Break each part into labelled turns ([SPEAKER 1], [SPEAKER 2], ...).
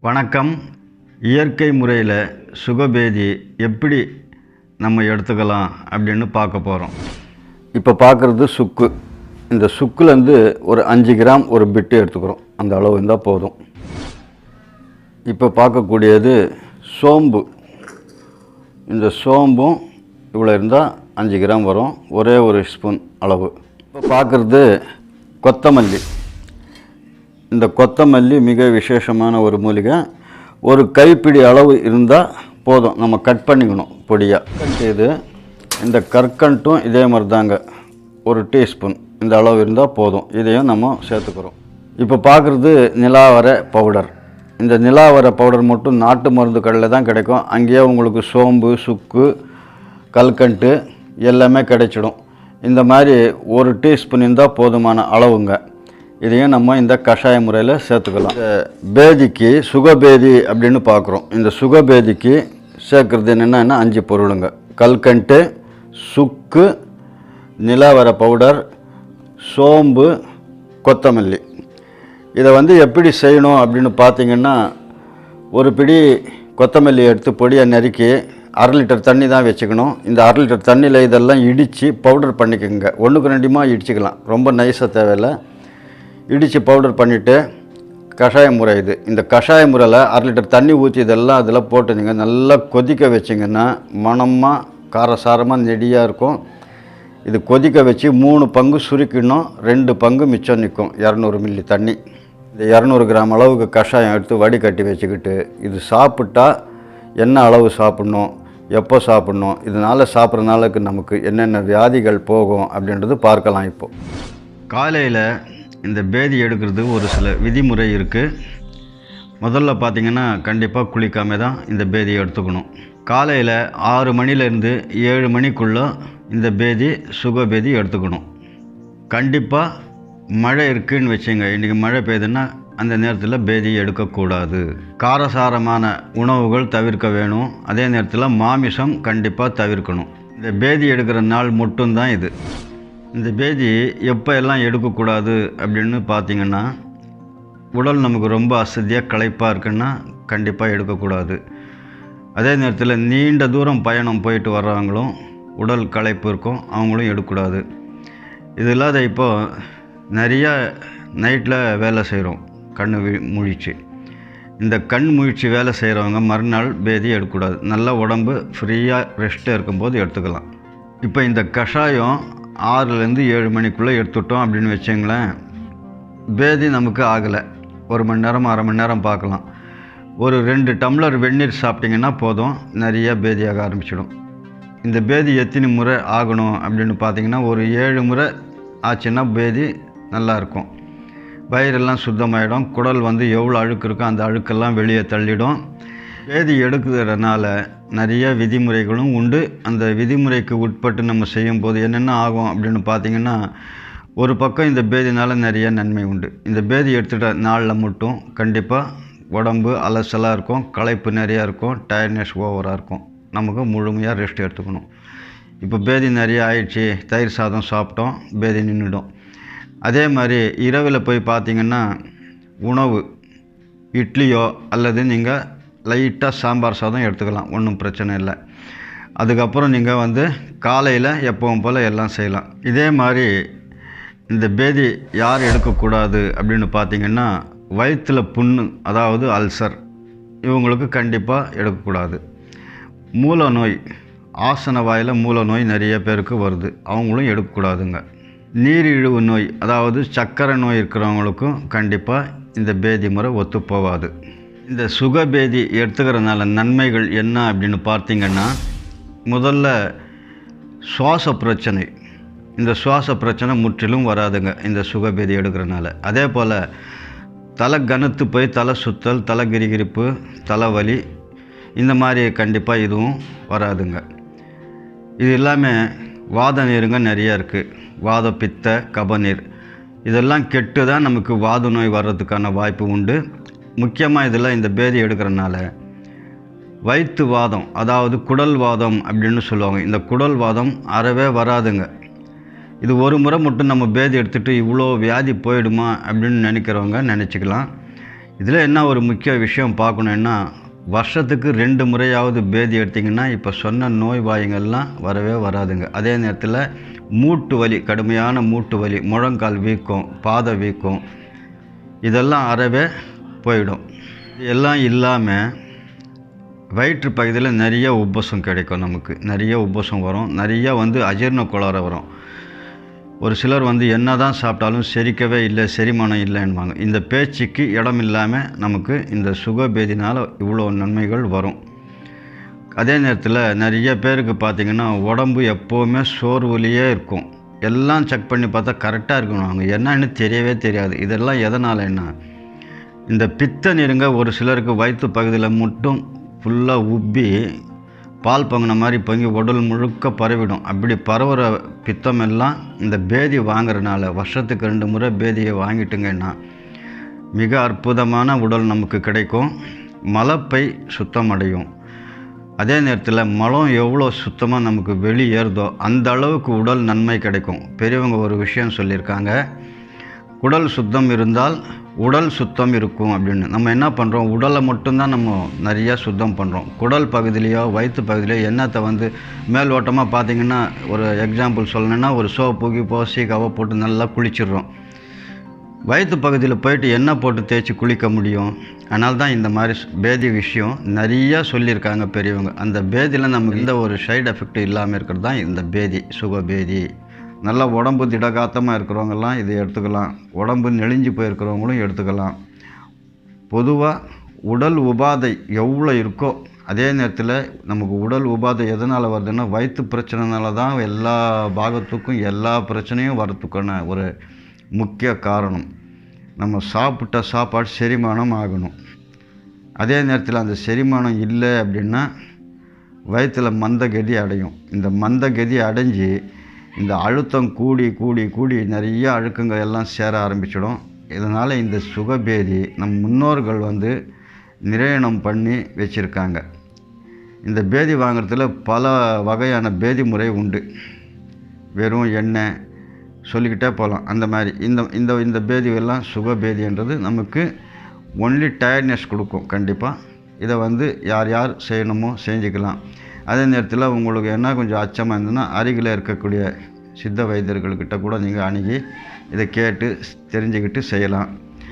[SPEAKER 1] வணக்கம். இயற்கை முறையில் சுகபேதி எப்படி நம்ம எடுத்துக்கலாம் அப்படின்னு பார்க்க போகிறோம். இப்போ பார்க்குறது சுக்கு. இந்த சுக்குலேருந்து ஒரு 5 கிராம் ஒரு பிட்டு எடுத்துக்கிறோம். அந்த அளவு இருந்தால் போதும். இப்போ பார்க்கக்கூடியது சோம்பு. இந்த சோம்பும் இவ்வளோ இருந்தால் 5 கிராம் வரும். ஒரே ஒரு ஸ்பூன் அளவு. இப்போ பார்க்குறது கொத்தமல்லி. இந்த கொத்தமல்லி மிக விசேஷமான ஒரு மூலிகை. ஒரு கைப்பிடி அளவு இருந்தால் போதும். நம்ம கட் பண்ணிக்கணும் பொடியாக. இது இந்த கற்கண்டும் இதே மாதிரி தாங்க, ஒரு டீஸ்பூன் இந்த அளவு இருந்தால் போதும். இதையும் நம்ம சேர்த்துக்கிறோம். இப்போ பார்க்குறது நிலாவரை பவுடர். இந்த நிலாவரை பவுடர் மட்டும் நாட்டு மருந்து கடையில் தான் கிடைக்கும். அங்கேயே உங்களுக்கு சோம்பு, சுக்கு, கல்கண்டு எல்லாமே கிடைச்சிடும். இந்த மாதிரி ஒரு டீஸ்பூன் இருந்தால் போதுமான அளவுங்க. இதையும் நம்ம இந்த கஷாய முறையில் சேர்த்துக்கலாம். இந்த பேதிக்கு சுகபேதி அப்படின்னு பார்க்குறோம். இந்த சுகபேதிக்கு சேர்க்குறது என்னென்னா 5 பொருளுங்க. கல்கண்டு, சுக்கு, நிலாவரை பவுடர், சோம்பு, கொத்தமல்லி. இதை எப்படி செய்யணும் அப்படின்னு பார்த்தீங்கன்னா, ஒரு பிடி கொத்தமல்லி எடுத்து பொடியை நறுக்கி 1/2 லிட்டர் தண்ணி தான் வச்சுக்கணும். இந்த 1/2 லிட்டர் தண்ணியில் இதெல்லாம் இடித்து பவுடர் பண்ணிக்கோங்க. 1க்கு 2 இடிச்சிக்கலாம், ரொம்ப நைஸாக தேவையில்லை. இடித்து பவுடர் பண்ணிவிட்டு கஷாய முறை இது. இந்த கஷாய முறையில் 1/2 லிட்டர் தண்ணி ஊற்றி இதெல்லாம் அதில் போட்டு நீங்கள் நல்லா கொதிக்க வச்சிங்கன்னா மணமாக காரசாரமாக நெடியாக இருக்கும். இது கொதிக்க வச்சு 3 பங்கு சுருக்கிடணும், 2 பங்கு மிச்சம் நிற்கும். 200 மில்லி தண்ணி. இந்த 200 கிராம் அளவுக்கு கஷாயம் எடுத்து வடிகட்டி வச்சுக்கிட்டு இது சாப்பிட்டா என்ன அளவு சாப்பிட்ணும், எப்போ சாப்பிட்ணும், இதனால் சாப்பிட்றதுனால நமக்கு என்னென்ன வியாதிகள் போகும் அப்படின்றது பார்க்கலாம். இப்போது காலையில் இந்த பேதி எடுக்கிறது ஒரு சில விதிமுறை இருக்குது. முதல்ல பார்த்திங்கன்னா கண்டிப்பாக குளிக்காமல் தான் இந்த பேதியை எடுத்துக்கணும். காலையில் 6 மணிலேருந்து 7 மணிக்குள்ளே இந்த பேதி சுகபேதி எடுத்துக்கணும். கண்டிப்பாக மழை இருக்குதுன்னு வச்சுங்க, இன்றைக்கி மழை பெய்யுதுன்னா அந்த நேரத்தில் பேதி எடுக்கக்கூடாது. காரசாரமான உணவுகள் தவிர்க்க வேணும். அதே நேரத்தில் மாமிசம் கண்டிப்பாக தவிர்க்கணும். இந்த பேதி எடுக்கிற நாள் மட்டும்தான் இது. இந்த பேதி எப்போ எல்லாம் எடுக்கக்கூடாது அப்படின்னு பார்த்திங்கன்னா, உடல் நமக்கு ரொம்ப அசதியாக களைப்பாக இருக்குன்னா கண்டிப்பாக எடுக்கக்கூடாது. அதே நேரத்தில் நீண்ட தூரம் பயணம் போயிட்டு வர்றவங்களும் உடல் களைப்பு இருக்கும், அவங்களும் எடுக்கக்கூடாது. இது இல்லாத இப்போது நிறையா நைட்டில் வேலை செய்கிறோம் கண் முழிச்சு. இந்த கண் முழிச்சு வேலை செய்கிறவங்க மறுநாள் பேதி எடுக்கக்கூடாது. நல்ல உடம்பு ஃப்ரீயாக ரெஸ்ட்டாக இருக்கும்போது எடுத்துக்கலாம். இப்போ இந்த கஷாயம் 6லேருந்து 7 மணிக்குள்ளே எடுத்துட்டோம் அப்படின்னு வச்சுங்களேன், பேதி நமக்கு ஆகலை. 1 மணி நேரம் 1/2 மணி நேரம் பார்க்கலாம். ஒரு 2 டம்ளர் வெந்நீர் சாப்பிட்டிங்கன்னா போதும், நிறைய பேதியாக ஆரம்பிச்சிடும். இந்த பேதி எத்தனை முறை ஆகணும் அப்படின்னு பார்த்திங்கன்னா, ஒரு 7 முறை ஆச்சுன்னா பேதி நல்லாயிருக்கும். வயிறெல்லாம் சுத்தமாகிடும். குடல் எவ்வளோ அழுக்கு இருக்கோ அந்த அழுக்கெல்லாம் வெளியே தள்ளிடும். பேதி எடுக்கிறதுனால நிறைய விதிமுறைகளும் உண்டு. அந்த விதிமுறைக்கு உட்பட்டு நம்ம செய்யும்போது என்னென்ன ஆகும் அப்படின்னு பார்த்திங்கன்னா, ஒரு பக்கம் இந்த பேதினால் நிறைய நன்மை உண்டு. இந்த பேதி எடுத்துகிட்ட நாளில் மட்டும் கண்டிப்பாக உடம்பு அலசலாக இருக்கும், களைப்பு நிறையா இருக்கும், டயர்ட்னஸ் ஓவராக இருக்கும். நமக்கு முழுமையாக ரெஸ்ட் எடுத்துக்கணும். இப்போ பேதி நிறைய ஆயிடுச்சு, தயிர் சாதம் சாப்பிட்டோம், பேதி நின்றுடும். அதே மாதிரி இரவில் போய் பார்த்திங்கன்னா, உணவு இட்லியோ அல்லது நீங்கள் லைட்டாக சாம்பார் சாதம் எடுத்துக்கலாம், ஒன்றும் பிரச்சனை இல்லை. அதுக்கப்புறம் நீங்கள் காலையில் எப்பவும் போல் எல்லாம் செய்யலாம். இதே மாதிரி இந்த பேதி யார் எடுக்கக்கூடாது அப்படின்னு பார்த்திங்கன்னா, வயிற்றில் புண்ணு, அதாவது அல்சர், இவங்களுக்கு கண்டிப்பாக எடுக்கக்கூடாது. மூல நோய், ஆசன வாயில் மூல நோய் நிறைய பேருக்கு வருது, அவங்களும் எடுக்கக்கூடாதுங்க. நீரிழிவு நோய், அதாவது சர்க்கரை நோய் இருக்கிறவங்களுக்கும் கண்டிப்பாக இந்த பேதி முறை ஒத்து போகாது. இந்த சுகபேதி எடுத்துக்கிறதுனால நன்மைகள் என்ன அப்படின்னு பார்த்திங்கன்னா, முதல்ல சுவாச பிரச்சனை. இந்த சுவாச பிரச்சனை முற்றிலும் வராதுங்க இந்த சுகபேதி எடுக்கிறதுனால. அதே போல் தலை கனத்து போய் தலை சுத்தல், தலை கிரிகிரிப்பு, தலைவலி, இந்த மாதிரி கண்டிப்பாக இதுவும் வராதுங்க. இது இல்லாமல் வாத நீருங்க நிறையா இருக்குது. வாத, பித்த, கபநீர் இதெல்லாம் கெட்டு தான் நமக்கு வாத நோய் வர்றதுக்கான வாய்ப்பு உண்டு. முக்கியமாக இதில் இந்த பேதி எடுக்கிறனால வயிற்று வாதம், அதாவது குடல் வாதம் அப்படின்னு சொல்லுவாங்க. இந்த குடல் வாதம் அறவே வராதுங்க. இது ஒரு முறை மட்டும் நம்ம பேதி எடுத்துகிட்டு இவ்வளோ வியாதி போயிடுமா அப்படின்னு நினைக்கிறவங்க நினச்சிக்கலாம். இதில் என்ன ஒரு முக்கிய விஷயம் பார்க்கணுன்னா, வருஷத்துக்கு 2 முறையாவது பேதி எடுத்திங்கன்னா இப்போ சொன்ன நோய் வாயுங்கள்லாம் வரவே வராதுங்க. அதே நேரத்தில் மூட்டு வலி, கடுமையான மூட்டு வலி, முழங்கால் வீக்கம், பாத வீக்கம் இதெல்லாம் அறவே போயிடும். எல்லாம் இல்லாமல் வயிற்று பகுதியில் நிறைய உப்பசம் கிடைக்கும். நமக்கு நிறைய உப்பசம் வரும், நிறைய அஜீரண கோளாறு வரும். ஒரு சிலர் என்ன தான் சாப்பிட்டாலும் செரிக்கவே இல்லை, செரிமானம் இல்லைன்னுவாங்க. இந்த பேச்சுக்கு இடம் இல்லாமல் நமக்கு இந்த சுகபேதினால் இவ்வளோ நன்மைகள் வரும். அதே நேரத்தில் நிறைய பேருக்கு பார்த்திங்கன்னா உடம்பு எப்போவுமே சோர்வுலேயே இருக்கும். எல்லாம் செக் பண்ணி பார்த்தா கரெக்டாக இருக்கணும், அவங்க என்னன்னு தெரியவே தெரியாது. இதெல்லாம் எதனால் என்ன, இந்த பித்த நீருங்க ஒரு சிலருக்கு வயிற்று பகுதியில் மட்டும் ஃபுல்லாக உப்பி பால் பொங்கின மாதிரி பொங்கி உடல் முழுக்க பரவிடும். அப்படி பரவுற பித்தம் எல்லாம் இந்த பேதி வாங்குறதுனால வருஷத்துக்கு 2 முறை பேதியை வாங்கிட்டுங்கன்னா மிக அற்புதமான உடல் நமக்கு கிடைக்கும். மலப்பை சுத்தமடையும். அதே நேரத்தில் மலம் எவ்வளோ சுத்தமாக நமக்கு வெளியேறுதோ அந்த அளவுக்கு உடல் நன்மை கிடைக்கும். பெரியவங்க ஒரு விஷயம் சொல்லியிருக்காங்க, குடல் சுத்தம் இருந்தால் உடல் சுத்தம் இருக்கும் அப்படின்னு. நம்ம என்ன பண்ணுறோம், உடலை மட்டும்தான் நம்ம நிறையா சுத்தம் பண்ணுறோம். குடல் பகுதியிலையோ வயிற்று பகுதியிலையோ எண்ணத்தை மேலோட்டமாக பார்த்திங்கன்னா, ஒரு எக்ஸாம்பிள் சொல்லணுன்னா, ஒரு சோப்பு கீப்போ சீக்காவோ போட்டு நல்லா குளிச்சிடுறோம். வயிற்று பகுதியில் போயிட்டு எண்ணெய் போட்டு தேய்ச்சி குளிக்க முடியும். அதனால தான் இந்த மாதிரி பேதி விஷயம் நிறையா சொல்லியிருக்காங்க பெரியவங்க. அந்த பேதியில் நமக்கு எந்த ஒரு சைடு எஃபெக்ட் இல்லாமல் இருக்கிறது தான் இந்த பேதி, சுகபேதி. நல்லா உடம்பு திடகாத்தமாக இருக்கிறவங்கெல்லாம் இதை எடுத்துக்கலாம். உடம்பு நெளிஞ்சு போயிருக்கிறவங்களும் எடுத்துக்கலாம். பொதுவாக உடல் உபாதை எவ்வளோ இருக்கோ, அதே நேரத்தில் நமக்கு உடல் உபாதை எதனால் வருதுன்னா வயிற்று பிரச்சனைனால தான் எல்லா பாகத்துக்கும் எல்லா பிரச்சனையும் வரத்துக்கான ஒரு முக்கிய காரணம். நம்ம சாப்பிட்ட சாப்பாடு செரிமானம் ஆகணும். அதே நேரத்தில் அந்த செரிமானம் இல்லை அப்படின்னா வயிற்றில் மந்தகதி அடையும். இந்த மந்தகதி அடைஞ்சு இந்த அழுத்தம் கூடி கூடி கூடி நிறைய அழுக்குங்கள் எல்லாம் சேர ஆரம்பிச்சிடும். இதனால் இந்த சுகபேதி நம் முன்னோர்கள் நிர்ணயம் பண்ணி வச்சுருக்காங்க. இந்த பேதி வாங்குறதுல பல வகையான பேதி முறை உண்டு. வெறும் எண்ணெய் சொல்லிக்கிட்டே போகலாம். அந்த மாதிரி இந்த இந்த பேதியெல்லாம் சுகபேதின்றது நமக்கு ஒன்லி டயர்ட்னஸ் கொடுக்கும். கண்டிப்பாக இதை யார் யார் செய்யணுமோ செஞ்சுக்கலாம். அதே நேரத்தில் உங்களுக்கு என்ன கொஞ்சம் அச்சமாக இருந்ததுன்னா அருகில் இருக்கக்கூடிய சித்த வைத்தியர்கள்கிட்ட கூட நீங்கள் அணுகி இதை கேட்டு தெரிஞ்சுக்கிட்டு செய்யலாம்.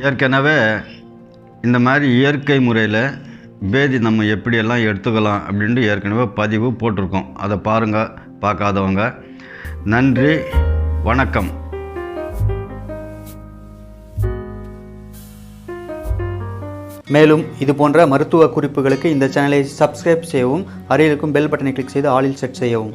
[SPEAKER 1] ஏற்கனவே இந்த மாதிரி இயற்கை முறையில் பேதி நம்ம எப்படியெல்லாம் எடுத்துக்கலாம் அப்படின்ட்டு ஏற்கனவே பதிவு போட்டிருக்கோம். அதை பாருங்கள், பார்க்காதவங்க. நன்றி, வணக்கம்.
[SPEAKER 2] மேலும் இது போன்ற மருத்துவ குறிப்புகளுக்கு இந்த சேனலை சப்ஸ்கிரைப் செய்யவும், அருகில் இருக்கும் பெல் பட்டனை கிளிக் செய்து ஆலில் செட் செய்யவும்.